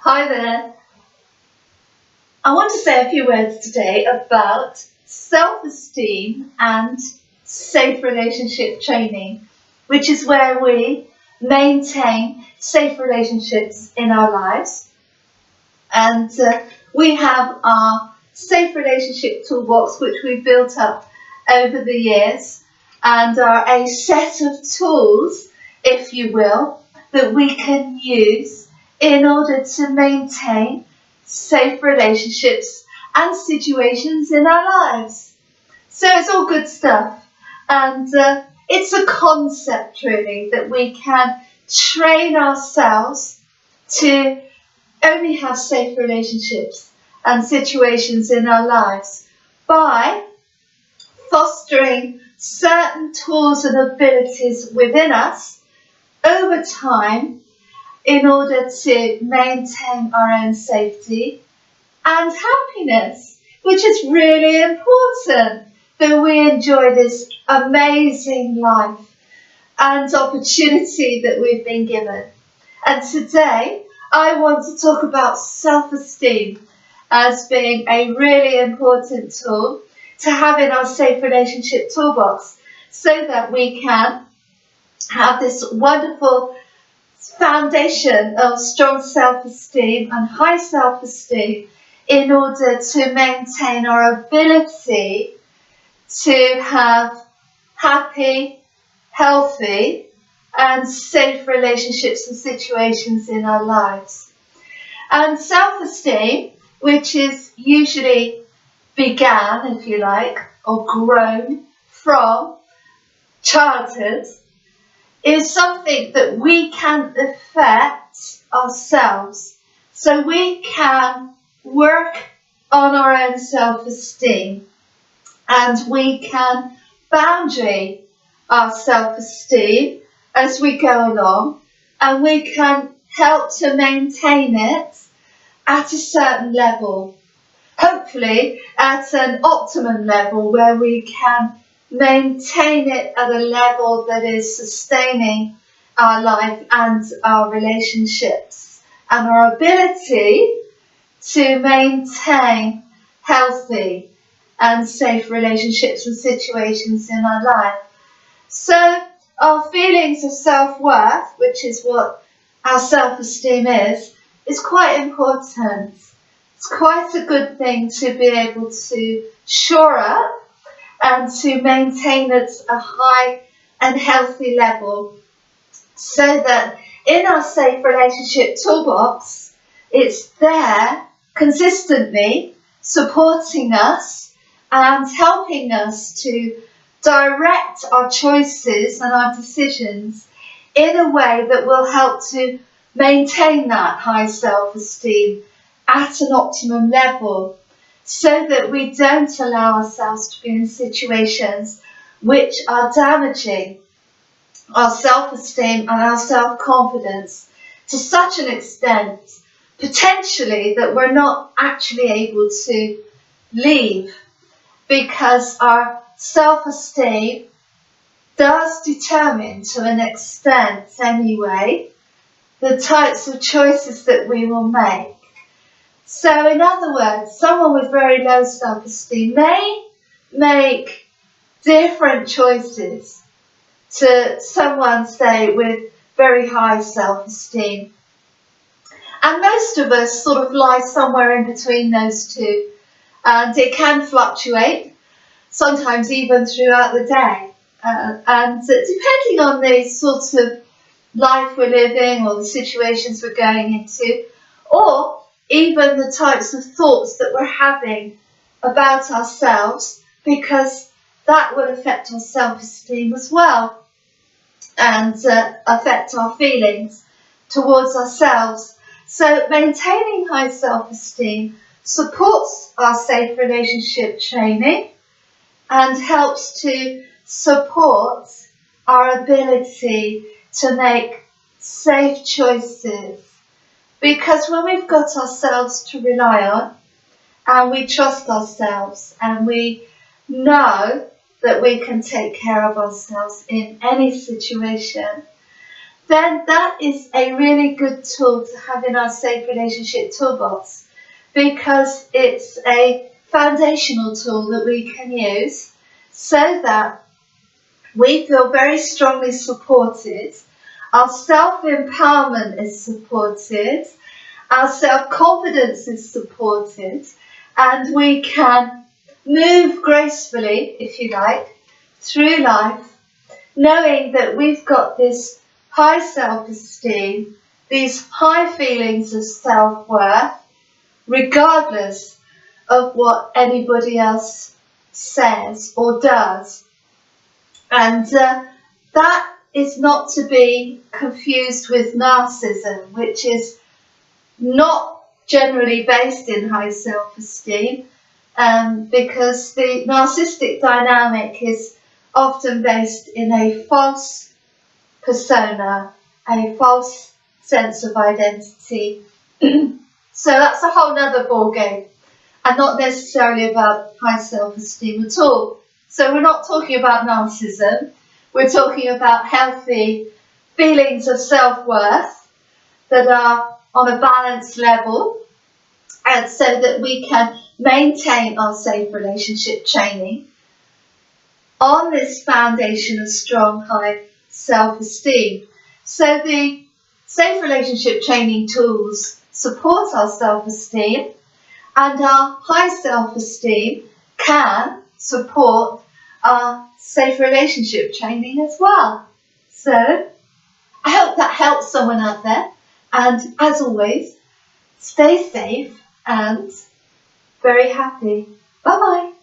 Hi there. I want to say a few words today about self-esteem and safe relationship training, which is where we maintain safe relationships in our lives. And we have our safe relationship toolbox, which we've built up over the years, and are a set of tools, if you will, that we can use in order to maintain safe relationships and situations in our lives. So it's all good stuff, and it's a concept really that we can train ourselves to only have safe relationships and situations in our lives by fostering certain tools and abilities within us over time in order to maintain our own safety and happiness, which is really important that we enjoy this amazing life and opportunity that we've been given. And today I want to talk about self-esteem as being a really important tool to have in our safe relationship toolbox so that we can have this wonderful foundation of strong self-esteem and high self-esteem in order to maintain our ability to have happy, healthy and safe relationships and situations in our lives. And self-esteem, which is usually began, if you like, or grown from childhood, is something that we can affect ourselves. So we can work on our own self-esteem and we can boundary our self-esteem as we go along, and we can help to maintain it at a certain level, hopefully at an optimum level where we can maintain it at a level that is sustaining our life and our relationships and our ability to maintain healthy and safe relationships and situations in our life. So our feelings of self-worth, which is what our self-esteem is quite important. It's quite a good thing to be able to shore up and to maintain at a high and healthy level so that in our safe relationship toolbox, it's there consistently supporting us and helping us to direct our choices and our decisions in a way that will help to maintain that high self-esteem at an optimum level, so that we don't allow ourselves to be in situations which are damaging our self-esteem and our self-confidence to such an extent, potentially, that we're not actually able to leave, because our self-esteem does determine, to an extent anyway, the types of choices that we will make. So in other words, someone with very low self-esteem may make different choices to someone, say, with very high self-esteem. And most of us sort of lie somewhere in between those two. And it can fluctuate, sometimes even throughout the day. And depending on the sorts of life we're living or the situations we're going into, or even the types of thoughts that we're having about ourselves, because that will affect our self-esteem as well and affect our feelings towards ourselves. So maintaining high self-esteem supports our safe relationship training and helps to support our ability to make safe choices. Because when we've got ourselves to rely on, and we trust ourselves, and we know that we can take care of ourselves in any situation, then that is a really good tool to have in our safe relationship toolbox, because it's a foundational tool that we can use so that we feel very strongly supported, our self-empowerment is supported, our self-confidence is supported, and we can move gracefully, if you like, through life, knowing that we've got this high self-esteem, these high feelings of self-worth, regardless of what anybody else says or does. And that is not to be confused with narcissism, which is not generally based in high self-esteem, because the narcissistic dynamic is often based in a false persona, a false sense of identity. So that's a whole other ballgame, and not necessarily about high self-esteem at all. So we're not talking about narcissism, we're talking about healthy feelings of self-worth that are on a balanced level, and so that we can maintain our safe relationship training on this foundation of strong, high self-esteem. So the safe relationship training tools support our self-esteem, and our high self-esteem can support our safe relationship training as well. So I hope that helps someone out there, and as always, stay safe and very happy. Bye bye.